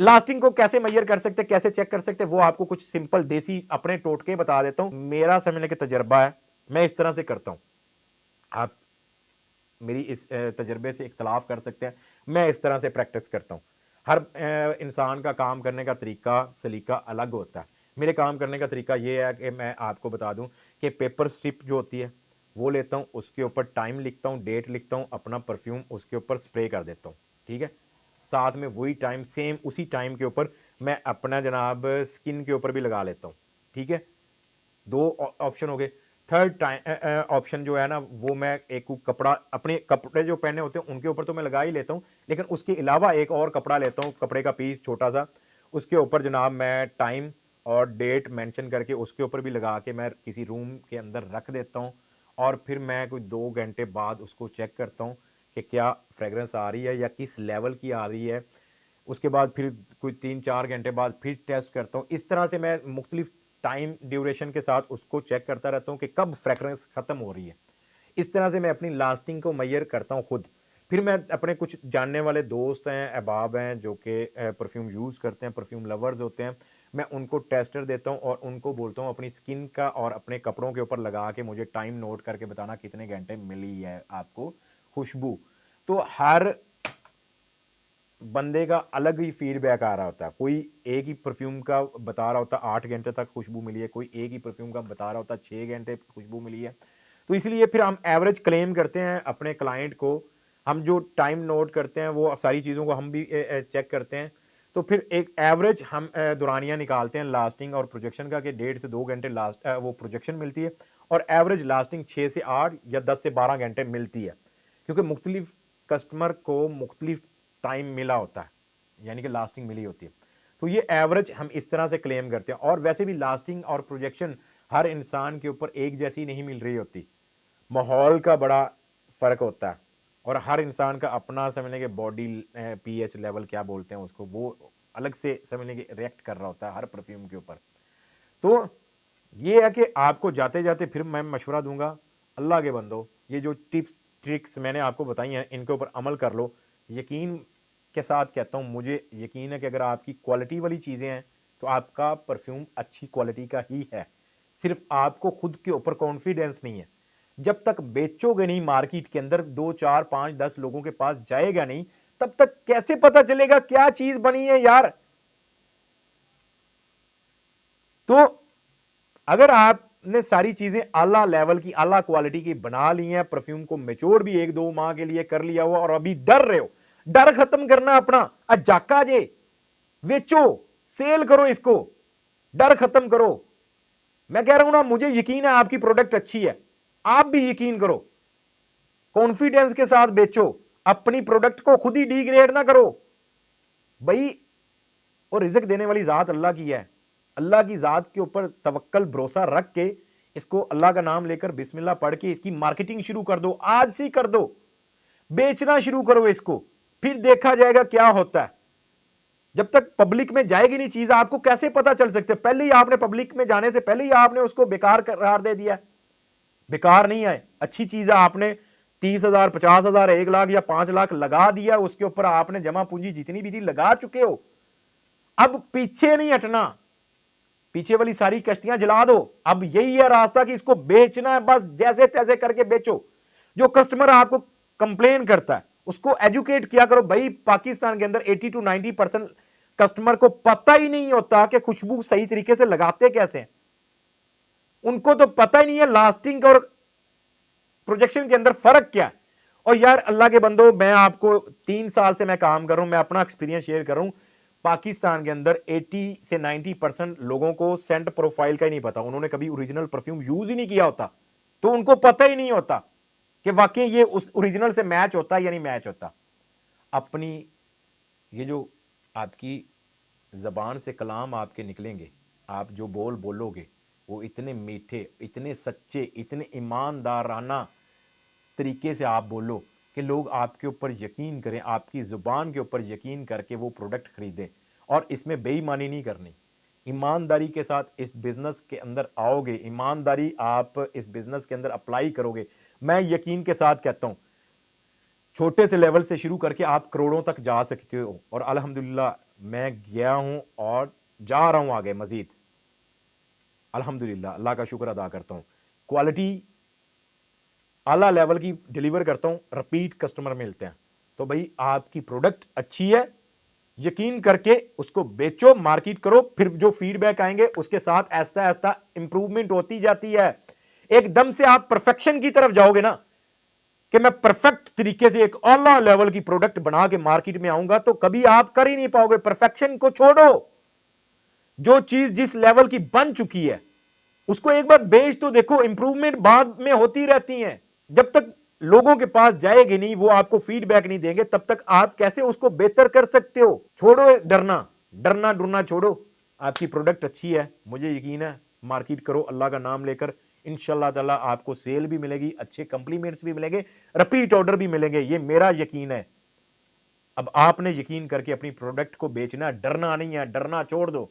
Lasting को कैसे major कर सकते, कैसे चेक कर सकते, वो आपको कुछ सिंपल देसी अपने टोटके बता देता हूं। मेरा समझने का तजर्बा है, मैं इस तरह से करता हूं। आप मेरी इस तजर्बे से इख्तलाफ कर सकते हैं, मैं इस तरह से प्रैक्टिस करता हूं। हर इंसान का काम करने का तरीका सलीका अलग होता है। मेरे काम करने का तरीका ये है कि मैं आपको बता दूं कि पेपर स्ट्रिप जो होती है वो लेता हूं, उसके ऊपर टाइम लिखता हूं, डेट लिखता हूं, अपना परफ्यूम उसके ऊपर स्प्रे कर देता हूं। ठीक है, साथ में वही टाइम, सेम उसी टाइम के ऊपर मैं अपना जनाब स्किन के ऊपर भी लगा लेता हूं। ठीक है, दो ऑप्शन हो गए। थर्ड टाइम ऑप्शन जो है ना, वो मैं एक कपड़ा, अपने कपड़े जो पहने होते हैं उनके ऊपर तो मैं लगा ही लेता हूँ, लेकिन उसके अलावा एक और कपड़ा लेता हूँ, कपड़े का पीस छोटा सा, उसके ऊपर जनाब मैं टाइम और डेट मेंशन करके उसके ऊपर भी लगा के मैं किसी रूम के अंदर रख देता हूँ। और फिर मैं कोई 2 घंटे बाद उसको चेक करता हूँ कि क्या फ्रेगरेंस आ रही है या किस लेवल की आ रही है। उसके बाद फिर कोई 3-4 घंटे बाद फिर टेस्ट करता हूँ। इस तरह से मैं मुख्तलिफ टाइम ड्यूरेशन के साथ उसको चेक करता रहता हूँ कि कब फ्रेगरेंस खत्म हो रही है। इस तरह से मैं अपनी लास्टिंग को मेजर करता हूँ खुद। फिर मैं अपने कुछ जानने वाले दोस्त हैं, अहबाब हैं जो कि परफ्यूम यूज़ करते हैं, परफ्यूम लवर्स होते हैं, मैं उनको टेस्टर देता हूँ और उनको बोलता हूँ अपनी स्किन का और अपने कपड़ों के ऊपर लगा के मुझे टाइम नोट करके बताना कितने घंटे मिली है आपको खुशबू। तो हर बंदे का अलग ही फीडबैक आ रहा होता है। कोई एक ही परफ्यूम का बता रहा होता है 8 घंटे तक खुशबू मिली है, कोई एक ही परफ्यूम का बता रहा होता है 6 घंटे खुशबू मिली है। तो इसलिए फिर हम एवरेज क्लेम करते हैं अपने क्लाइंट को। हम जो टाइम नोट करते हैं वो सारी चीज़ों को हम भी चेक करते हैं। तो फिर एक एवरेज हम दुरानियाँ निकालते हैं लास्टिंग और प्रोजेक्शन का कि 1.5 से 2 घंटे लास्ट वो प्रोजेक्शन मिलती है, और एवरेज लास्टिंग 6 से 8 या 10 से 12 घंटे मिलती है, क्योंकि मुख्तलिफ कस्टमर को मुख्तलिफ टाइम मिला होता है, यानी कि लास्टिंग मिली होती है। तो ये एवरेज हम इस तरह से क्लेम करते हैं। और वैसे भी लास्टिंग और प्रोजेक्शन हर इंसान के ऊपर एक जैसी नहीं मिल रही होती, माहौल का बड़ा फ़र्क होता है, और हर इंसान का अपना समझने के बॉडी पीएच लेवल क्या बोलते हैं उसको, वो अलग से समझने के रिएक्ट कर रहा होता है हर परफ्यूम के ऊपर। तो ये है कि आपको जाते जाते फिर मैं मशवरा दूंगा, अल्लाह के बंदो, ये जो टिप्स ट्रिक्स मैंने आपको बताई हैं इनके ऊपर अमल कर लो। यकीन के साथ कहता हूँ, मुझे यकीन है कि अगर आपकी क्वालिटी वाली चीज़ें हैं तो आपका परफ्यूम अच्छी क्वालिटी का ही है। सिर्फ आपको खुद के ऊपर कॉन्फिडेंस नहीं है। जब तक बेचोगे नहीं मार्केट के अंदर, 2 4 5 10 लोगों के पास जाएगा नहीं, तब तक कैसे पता चलेगा क्या चीज बनी है यार। तो अगर आपने सारी चीजें आला लेवल की, आला क्वालिटी की बना ली हैं, परफ्यूम को मेच्योर भी 1-2 माह के लिए कर लिया हुआ और अभी डर रहे हो, डर खत्म करना अपना। जाका जे बेचो, सेल करो इसको, डर खत्म करो। मैं कह रहा हूं ना, मुझे यकीन है आपकी प्रोडक्ट अच्छी है, आप भी यकीन करो, कॉन्फिडेंस के साथ बेचो, अपनी प्रोडक्ट को खुद ही डिग्रेड ना करो भाई। और रिजक देने वाली जात अल्लाह की है। अल्लाह की जात के ऊपर तवक्कल भरोसा रख के इसको अल्लाह का नाम लेकर बिस्मिल्लाह पढ़ के इसकी मार्केटिंग शुरू कर दो, आज से कर दो, बेचना शुरू करो इसको, फिर देखा जाएगा क्या होता है। जब तक पब्लिक में जाएगी नहीं चीज, आपको कैसे पता चल सकते, पहले ही आपने पब्लिक में जाने से पहले ही आपने उसको बेकार करार दे दिया। बेकार नहीं है, अच्छी चीज है, आपने 30,000 50,000 1 लाख या 5 लाख लगा दिया, उसके ऊपर आपने जमा पूंजी जितनी भी थी लगा चुके हो। अब पीछे नहीं हटना, पीछे वाली सारी कश्तियां जला दो। अब यही है रास्ता कि इसको बेचना है, बस जैसे तैसे करके बेचो। जो कस्टमर आपको कंप्लेन करता है उसको एजुकेट किया करो भाई। पाकिस्तान के अंदर 80 to 90% कस्टमर को पता ही नहीं होता कि खुशबू सही तरीके से लगाते कैसे हैं। उनको तो पता ही नहीं है लास्टिंग और प्रोजेक्शन के अंदर फर्क क्या है। और यार अल्लाह के बंदो, मैं आपको 3 साल से मैं काम कर रहा हूं, मैं अपना एक्सपीरियंस शेयर कर रहा हूं। पाकिस्तान के अंदर 80 से 90% लोगों को सेंट प्रोफाइल का ही नहीं पता, उन्होंने कभी ओरिजिनल परफ्यूम यूज ही नहीं किया होता, तो उनको पता ही नहीं होता कि वाकई ये उस ओरिजिनल से मैच होता है या नहीं मैच होता। अपनी ये जो आपकी जबान से कलाम आपके निकलेंगे, आप जो बोल बोलोगे वो इतने मीठे, इतने सच्चे, इतने ईमानदाराना तरीके से आप बोलो कि लोग आपके ऊपर यकीन करें, आपकी ज़ुबान के ऊपर यकीन करके वो प्रोडक्ट खरीदें। और इसमें बेईमानी नहीं करनी, ईमानदारी के साथ इस बिज़नेस के अंदर आओगे, ईमानदारी आप इस बिज़नेस के अंदर अप्लाई करोगे, मैं यकीन के साथ कहता हूँ छोटे से लेवल से शुरू करके आप करोड़ों तक जा सकते हो। और अल्हम्दुलिल्लाह मैं गया हूं और जा रहा हूं आगे मजीद। अल्हम्दुलिल्लाह, अल्लाह का शुक्र अदा करता हूं, क्वालिटी आला लेवल की डिलीवर करता हूं, रिपीट कस्टमर मिलते हैं। तो भाई आपकी प्रोडक्ट अच्छी है, यकीन करके उसको बेचो, मार्केट करो, फिर जो फीडबैक आएंगे उसके साथ ऐसा ऐसा इंप्रूवमेंट होती जाती है। एकदम से आप परफेक्शन की तरफ जाओगे ना कि मैं परफेक्ट तरीके से एक आला लेवल की प्रोडक्ट बना के मार्केट में आऊंगा, तो कभी आप कर ही नहीं पाओगे। परफेक्शन को छोड़ो, जो चीज जिस लेवल की बन चुकी है उसको एक बार बेच तो देखो, इंप्रूवमेंट बाद में होती रहती है। जब तक लोगों के पास जाएगी नहीं, वो आपको फीडबैक नहीं देंगे, तब तक आप कैसे उसको बेहतर कर सकते हो। छोड़ो डरना, डरना डरना छोड़ो। आपकी प्रोडक्ट अच्छी है, मुझे यकीन है, मार्केट करो अल्लाह का नाम लेकर, इंशाल्लाह ताला आपको सेल भी मिलेगी, अच्छे कंप्लीमेंट्स भी मिलेंगे, रिपीट ऑर्डर भी मिलेंगे, ये मेरा यकीन है। अब आपने यकीन करके अपनी प्रोडक्ट को बेचना, डरना नहीं है, डरना छोड़ दो।